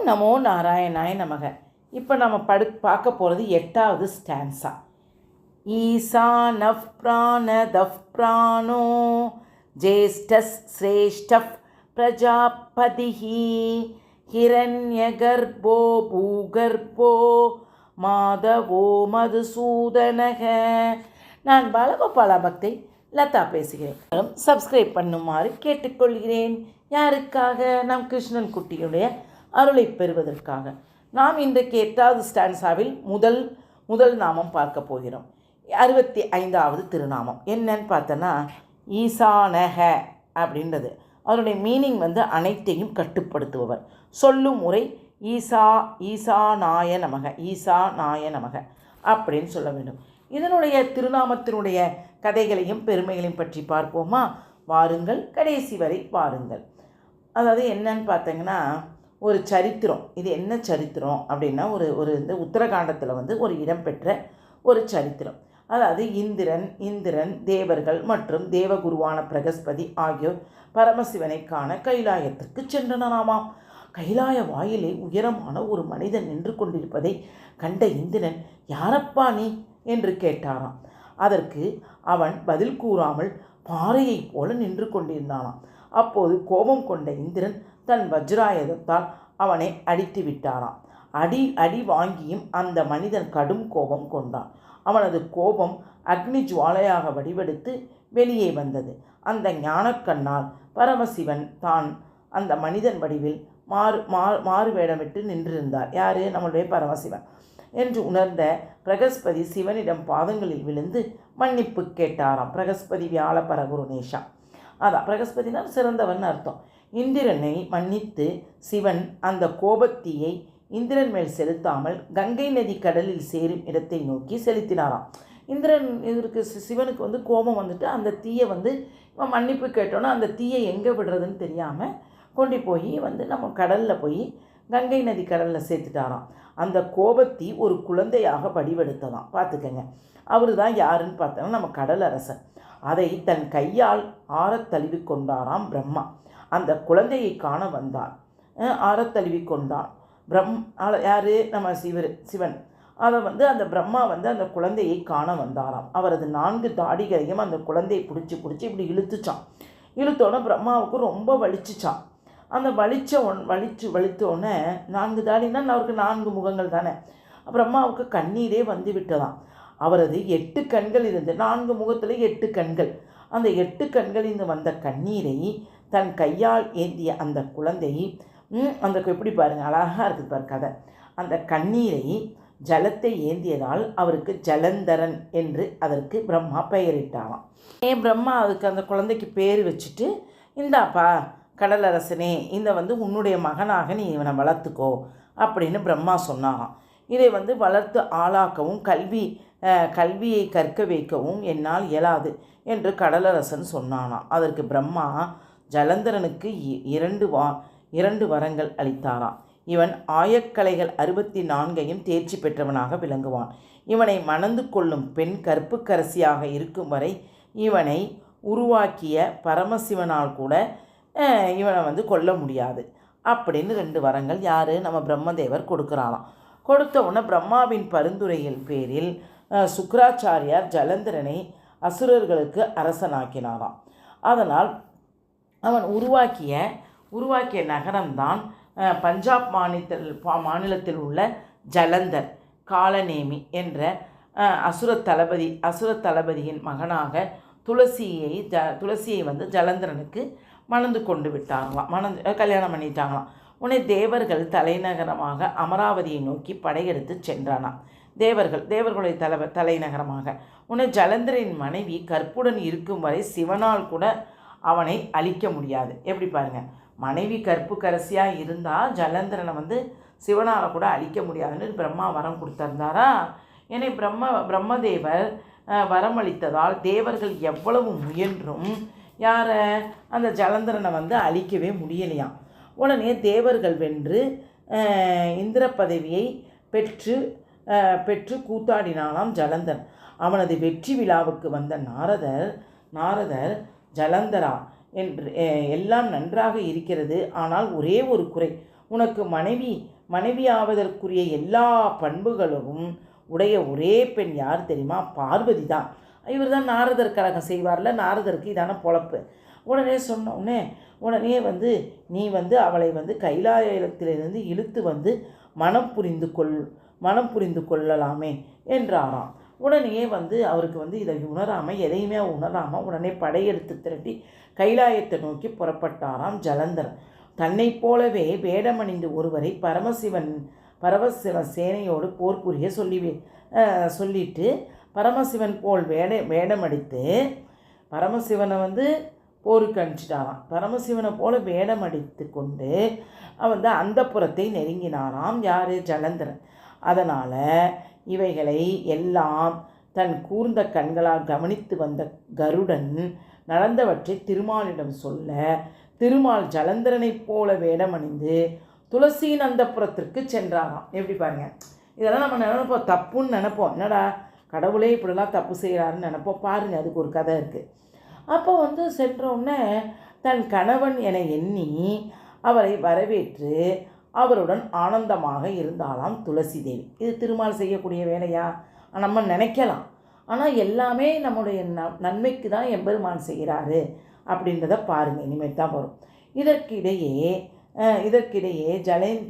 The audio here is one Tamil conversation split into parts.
நமோ நாராயணாய நமக. இப்போ நம்ம பார்க்க போகிறது 8வது ஸ்டான்ஸா. ஈசானஃப் பிராணதஃப் பிராணோ ஜேஷ்டஸ் ஸ்ரேஷ்டஃப் பிரஜாபதிஹி ஹிரண்யகர்போ பூகர்போ மாதவோ மதுசூதனக. நான் பாலகோபாலா பக்தை லதா பேசுகிறேன். சப்ஸ்கிரைப் பண்ணுமாறு கேட்டுக்கொள்கிறேன். யாருக்காக? நம் கிருஷ்ணன் குட்டியுடைய அருளை பெறுவதற்காக. நாம் இன்றைக்கு 8வது ஸ்டான்ஸாவில் முதல் நாமம் பார்க்க போகிறோம். 65வது திருநாமம் என்னன்னு பார்த்தோன்னா ஈசானக அப்படின்றது. அதனுடைய மீனிங் அனைத்தையும் கட்டுப்படுத்துபவர். சொல்லும் முறை ஈசானாய நமக, ஈசானாய நமக அப்படின்னு சொல்ல வேண்டும். இதனுடைய திருநாமத்தினுடைய கதைகளையும் பெருமைகளையும் பற்றி பார்ப்போமா? வாருங்கள், கடைசி வரை வாருங்கள். அதாவது என்னன்னு பார்த்தீங்கன்னா ஒரு சரித்திரம். இது என்ன சரித்திரம் அப்படின்னா ஒரு இந்த உத்தரகாண்டத்தில் ஒரு இடம்பெற்ற ஒரு சரித்திரம். அதாவது இந்திரன் தேவர்கள் மற்றும் தேவகுருவான பிரகஸ்பதி ஆகியோர் பரமசிவனை காண கைலாயத்திற்கு சென்றனராமாம். கைலாய வாயிலே உயரமான ஒரு மனிதன் நின்று கொண்டிருப்பதை கண்ட இந்திரன், யாரப்பா நீ என்று கேட்டாராம். அதற்கு அவன் பதில் கூறாமல் பாறையைப் போல நின்று கொண்டிருந்தானாம். அப்போது கோபம் கொண்ட இந்திரன் தன் வஜ்ராயுதத்தால் அவனை அடித்து விட்டாராம். அடி வாங்கியும் அந்த மனிதன் கடும் கோபம் கொண்டான். அவனது கோபம் அக்னி ஜுவாலையாக வடிவெடுத்து வெளியே வந்தது. அந்த ஞானக்கண்ணால் பரமசிவன் தான் அந்த மனிதன் வடிவில் மாறு வேடமிட்டு நின்றிருந்தார். யார்? நம்மளுடைய பரமசிவன் என்று உணர்ந்த பிரகஸ்பதி சிவனிடம் பாதங்களில் விழுந்து மன்னிப்பு கேட்டாராம். பிரகஸ்பதி வியாழ பரகுருநேஷா. அதான் பிரகஸ்பதினா சிறந்தவன் அர்த்தம். இந்திரனை மன்னித்து சிவன் அந்த கோபத்தீயை இந்திரன் மேல் செலுத்தாமல் கங்கை நதி கடலில் சேரும் இடத்தை நோக்கி செலுத்தினாராம். இந்திரன் இதற்கு சிவனுக்கு கோபம் வந்துட்டு அந்த தீயை இவன் மன்னிப்பு கேட்டோன்னா அந்த தீயை எங்கே விடுறதுன்னு தெரியாமல் கொண்டு போய் நம்ம கடலில் போய் கங்கை நதி கடலில் சேர்த்துட்டாராம். அந்த கோபத்தீ ஒரு குழந்தையாக வடிவெடுத்ததாம். பார்த்துக்கங்க. அவர் தான் யாருன்னு பார்த்தோன்னா நம்ம கடலரசன். அதை தன் கையால் ஆறத் தழுவி கொண்டாராம் பிரம்மா. அந்த குழந்தையை காண வந்தார். ஆறத் தழுவி கொண்டான் யார்? நம்ம சிவன். அதை அந்த பிரம்மா அந்த குழந்தையை காண வந்தாராம். அவரது 4 தாடிகளையும் அந்த குழந்தையை பிடிச்சி இப்படி இழுத்துச்சான். இழுத்தோன்னே பிரம்மாவுக்கு ரொம்ப வலிச்சுச்சான். அந்த வலித்தோடனே 4 தாடினா அவருக்கு 4 முகங்கள் தானே. பிரம்மாவுக்கு கண்ணீரே வந்து விட்டதாம். அவரது 8 கண்கள் இருந்து 4 முகத்தில் 8 கண்கள். அந்த 8 கண்களில் வந்த கண்ணீரை தன் கையால் ஏந்திய அந்த குழந்தை அந்த எப்படி பாருங்கள், அழகாக இருக்குது பாரு கதை. அந்த கண்ணீரை ஜலத்தை ஏந்தியதால் அவருக்கு ஜலந்தரன் என்று அதற்கு பிரம்மா பெயரிட்டாராம். பிரம்மா அதுக்கு அந்த குழந்தைக்கு பேர் வச்சுட்டு, இந்தாப்பா கடலரசனே, இந்த உன்னுடைய மகனாக நீ இவனை வளர்த்துக்கோ அப்படின்னு பிரம்மா சொன்னாராம். இதை வளர்த்து ஆளாக்கவும் கல்வியை கற்க வைக்கவும் என்னால் இயலாது என்று கடலரசன் சொன்னானாம். அதற்கு பிரம்மா ஜலந்தரனுக்கு 2 வரங்கள் அளித்தாராம். இவன் ஆயக்கலைகள் 64ஐயும் தேர்ச்சி பெற்றவனாக விளங்குவான். இவனை மணந்து கொள்ளும் பெண் கற்புக்கரசியாக இருக்கும் வரை இவனை உருவாக்கிய பரமசிவனால் கூட இவனை கொல்ல முடியாது அப்படின்னு 2 வரங்கள் யார்? நம்ம பிரம்மதேவர் கொடுக்குறாராம். கொடுத்த உடனே பிரம்மாவின் பரிந்துரையின் பேரில் சுக்ராச்சாரியார் ஜலந்தரனை அசுரர்களுக்கு அரசனாக்கினாராம். அதனால் அவன் உருவாக்கிய நகரம்தான் பஞ்சாப் மாநிலத்தில் உள்ள ஜலந்தர். காலநேமி என்ற அசுர தளபதியின் மகனாக துளசியை ஜலந்தரனுக்கு மணந்து கொண்டு விட்டாங்களாம். கல்யாணம் பண்ணிட்டாங்களாம். உடனே தேவர்கள் தலைநகரமாக அமராவதியை நோக்கி படையெடுத்து சென்றானாம். தேவர்களுடைய தலைநகரமாக. உடனே ஜலந்தரின் மனைவி கற்புடன் இருக்கும் வரை சிவனால் கூட அவனை அழிக்க முடியாது. எப்படி பாருங்கள், மனைவி கற்புக்கரசியாக இருந்தால் ஜலந்தரனை சிவனால் கூட அழிக்க முடியாதுன்னு பிரம்மா வரம் கொடுத்திருந்தாரா. ஏன்னா பிரம்மதேவர் வரமளித்ததால் தேவர்கள் எவ்வளவு முயன்றும் யாரை? அந்த ஜலந்தரனை அழிக்கவே முடியலையாம். உடனே தேவர்கள் வென்று இந்திர பதவியை பெற்று கூத்தாடினானாம் ஜலந்தன். அவனது வெற்றி விழாவுக்கு வந்த நாரதர் ஜலந்தரா என்று எல்லாம் நன்றாக இருக்கிறது, ஆனால் ஒரே ஒரு குறை, உனக்கு மனைவியாவதற்குரிய எல்லா பண்புகளும் உடைய ஒரே பெண் யார் தெரியுமா? பார்வதி தான். இவர் தான் நாரதர் கழகம் செய்வார்ல, நாரதருக்கு இதான பொழப்பு. உடனே சொன்னோடனே நீ அவளை கைலாயத்திலிருந்து இழுத்து மனம் புரிந்து கொள்ளலாமே என்றாராம். உடனே அவருக்கு இதை உணராமல், எதையுமே உணராமல் உடனே படையெடுத்து திரட்டி கைலாயத்தை நோக்கி புறப்பட்டாராம் ஜலந்தரன். தன்னை போலவே வேடமணிந்து ஒருவரை பரமசிவ சேனையோடு போர் புரிய சொல்லிட்டு பரமசிவன் போல் வேடமடித்து பரமசிவனை போருக்கு அனுப்பிச்சிட்டாராம். பரமசிவனை போல வேடமடித்து கொண்டு அந்த புறத்தை நெருங்கினாராம் யார்? ஜலந்தரன். அதனால் இவைகளை எல்லாம் தன் கூர்ந்த கண்களால் கவனித்து வந்த கருடன் நடந்தவற்றை திருமாலிடம் சொல்ல, திருமால் ஜலந்தரனைப் போல வேடமணிந்து துளசியின் அந்த புறத்திற்கு சென்றாராம். எப்படி பாருங்க, இதெல்லாம் நம்ம நினைப்போம், தப்புன்னு நினைப்போம். என்னடா கடவுளே இப்படிலாம் தப்பு செய்கிறாருன்னு நினைப்போம். பாருங்கள், அதுக்கு ஒரு கதை இருக்குது. அப்போ சென்றோடனே தன் கணவன் என எண்ணி அவரை வரவேற்று அவருடன் ஆனந்தமாக இருந்தாலாம் துளசி தேவி. இது திருமால் செய்யக்கூடிய வேலையா நம்ம நினைக்கலாம். ஆனால் எல்லாமே நம்முடைய நன்மைக்கு தான் எம்பெருமான் செய்கிறாரு அப்படின்றத பாருங்கள், இனிமேல் தான் வரும். இதற்கிடையே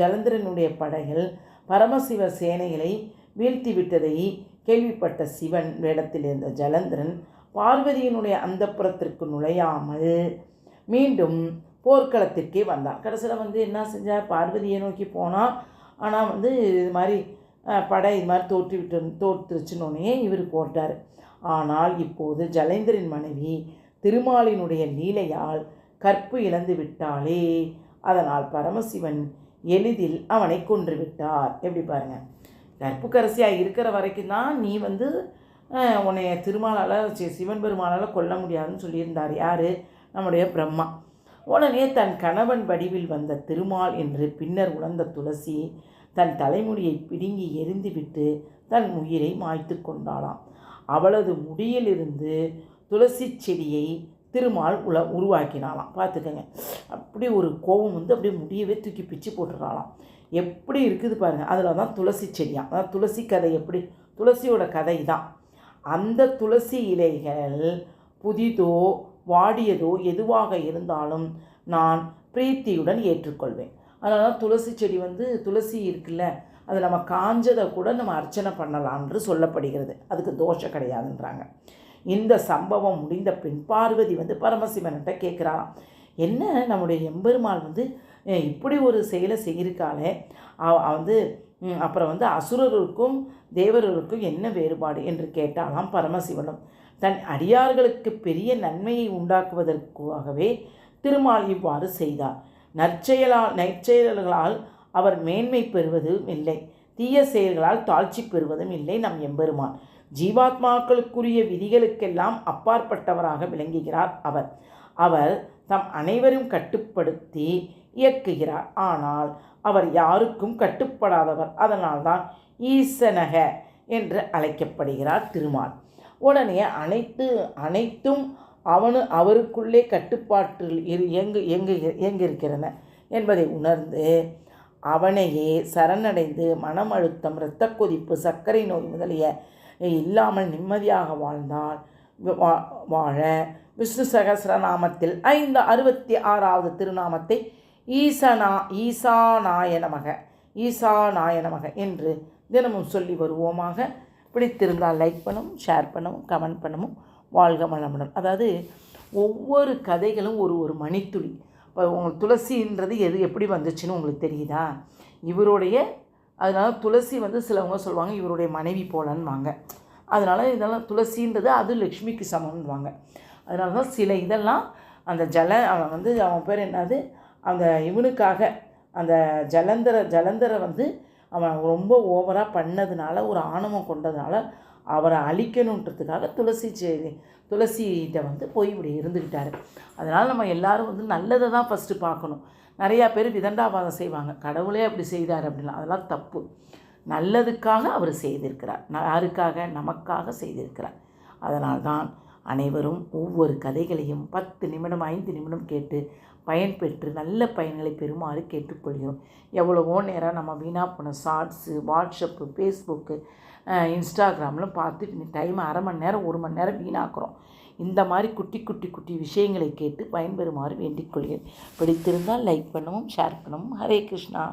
ஜலந்தரனுடைய படைகள் பரமசிவ சேனைகளை வீழ்த்தி விட்டதை கேள்விப்பட்ட சிவன் வேடத்தில் இருந்த ஜலந்தரன் பார்வதியினுடைய அந்த புறத்திற்கு நுழையாமல் மீண்டும் போர்க்களத்திற்கே வந்தான். கடைசியில் என்ன செஞ்சார்? பார்வதியை நோக்கி போனால், ஆனால் இது மாதிரி படை இது மாதிரி தோற்றுச்சுன்னொன்னே இவர் போட்டார். ஆனால் இப்போது ஜலேந்திரன் மனைவி திருமாலினுடைய லீலையால் கற்பு இழந்து விட்டாளே. அதனால் பரமசிவன் எளிதில் அவனை கொன்று விட்டார். எப்படி பாருங்கள், கற்புக்கரசியாக இருக்கிற வரைக்கும் தான் நீ உன்னைய சிவன் பெருமாளால் கொல்ல முடியாதுன்னு சொல்லியிருந்தார். யார்? நம்முடைய பிரம்மா. உடனே தன் கணவன் வடிவில் வந்த திருமால் என்று பின்னர் உணர்ந்த துளசி தன் தலைமுடியை பிடுங்கி எரிந்துவிட்டு தன் உயிரை மாய்த்து கொண்டாளாம். அவளது முடியிலிருந்து துளசி செடியை திருமால் உருவாக்கினாலாம். பார்த்துக்கங்க, அப்படி ஒரு கோபம் அப்படியே முடியவே தூக்கி பிச்சு போட்டுறாளாம். எப்படி இருக்குது பாருங்கள். அதில் தான் துளசி செடியாம். அதாவது துளசி கதை, எப்படி துளசியோட கதை தான். அந்த துளசி இலைகள் புதிதோ வாடியதோ எதுவாக இருந்தாலும் நான் பிரீத்தியுடன் ஏற்றுக்கொள்வேன். அதனால துளசி செடி துளசி இருக்குல்ல, அது நம்ம காஞ்சதை கூட நம்ம அர்ச்சனை பண்ணலான்னு சொல்லப்படுகிறது. அதுக்கு தோஷம் கிடையாதுன்றாங்க. இந்த சம்பவம் முடிந்த பின் பார்வதி பரமசிவன்கிட்ட கேட்குறாளாம், என்ன நம்முடைய எம்பெருமாள் இப்படி ஒரு செயலை செய்யிருக்காளே, அப்புறம் அசுரருக்கும் தேவர்களுக்கும் என்ன வேறுபாடு என்று கேட்டாலாம். பரமசிவனும் தன் அடியார்களுக்கு பெரிய நன்மையை உண்டாக்குவதற்காகவே திருமால் இவ்வாறு செய்தார். நற்செயல்களால் அவர் மேன்மை பெறுவதும் இல்லை, தீய செயல்களால் தாழ்ச்சி பெறுவதும் இல்லை. நம் எம்பெருமான் ஜீவாத்மாக்களுக்குரிய விதிகளுக்கெல்லாம் அப்பாற்பட்டவராக விளங்குகிறார். அவர் தம் அனைவரும் கட்டுப்படுத்தி இயக்குகிறார். ஆனால் அவர் யாருக்கும் கட்டுப்படாதவர். அதனால்தான் ஈசனக என்று அழைக்கப்படுகிறார் திருமால். உடனே அனைத்தும் அவருக்குள்ளே கட்டுப்பாட்டில் இயங்கியிருக்கிறன என்பதை உணர்ந்து அவனையே சரணடைந்து மனம் அழுத்தம், இரத்த கொதிப்பு, சர்க்கரை நோய் முதலிய இல்லாமல் நிம்மதியாக வாழ விஷ்ணு சகஸ்ரநாமத்தில் 66வது திருநாமத்தை ஈசானாய நமக என்று தினமும் சொல்லி வருவோமாக. பிடித்திருந்தால் லைக் பண்ணவும், ஷேர் பண்ணவும், கமெண்ட் பண்ணவும். வாழ்க வளமுடன். அதாவது ஒவ்வொரு கதைகளும் ஒரு மணித்துளி. இப்போ உங்களுக்கு துளசின்றது எப்படி வந்துச்சுன்னு உங்களுக்கு தெரியுதா? அதனால் துளசி சிலவங்க சொல்லுவாங்க இவருடைய மனைவி போலன்னுவாங்க. அதனால் இதெல்லாம் துளசின்றது அது லக்ஷ்மிக்கு சமம்னுவாங்க. அதனால தான் சில இதெல்லாம் அந்த அவன் பேர் என்னது, அந்த இவனுக்காக அந்த ஜலந்தரை அவன் ரொம்ப ஓவராக பண்ணதுனால, ஒரு ஆணவம் கொண்டதுனால அவரை அழிக்கணுன்றதுக்காக துளசிகிட்ட போய் இப்படி இருந்துக்கிட்டார். அதனால் நம்ம எல்லோரும் நல்லதை தான் ஃபஸ்ட்டு பார்க்கணும். நிறையா பேர் விதண்டாவாதம் செய்வாங்க, கடவுளே அப்படி செய்தார் அப்படின்லாம். அதெல்லாம் தப்பு. நல்லதுக்காக அவர் செய்திருக்கிறார். யாருக்காக? நமக்காக செய்திருக்கிறார். அதனால்தான் அனைவரும் ஒவ்வொரு கதைகளையும் 10 நிமிடம் 5 நிமிடம் கேட்டு பயன்பெற்று நல்ல பயன்களை பெறுமாறு கேட்டுக்கொள்கிறோம். எவ்வளவோ நேரம் நம்ம வீணாக போன ஷார்ட்ஸு, வாட்ஸ்அப்பு, ஃபேஸ்புக்கு, இன்ஸ்டாகிராம்லாம் பார்த்து டைம் அரை மணி நேரம் 1 மணி நேரம் வீணாக்குறோம். இந்த மாதிரி குட்டி விஷயங்களை கேட்டு பயன்பெறுமாறு வேண்டிக் கொள்கிறேன். பிடித்திருந்தால் லைக் பண்ணவும், ஷேர் பண்ணவும். ஹரே கிருஷ்ணா.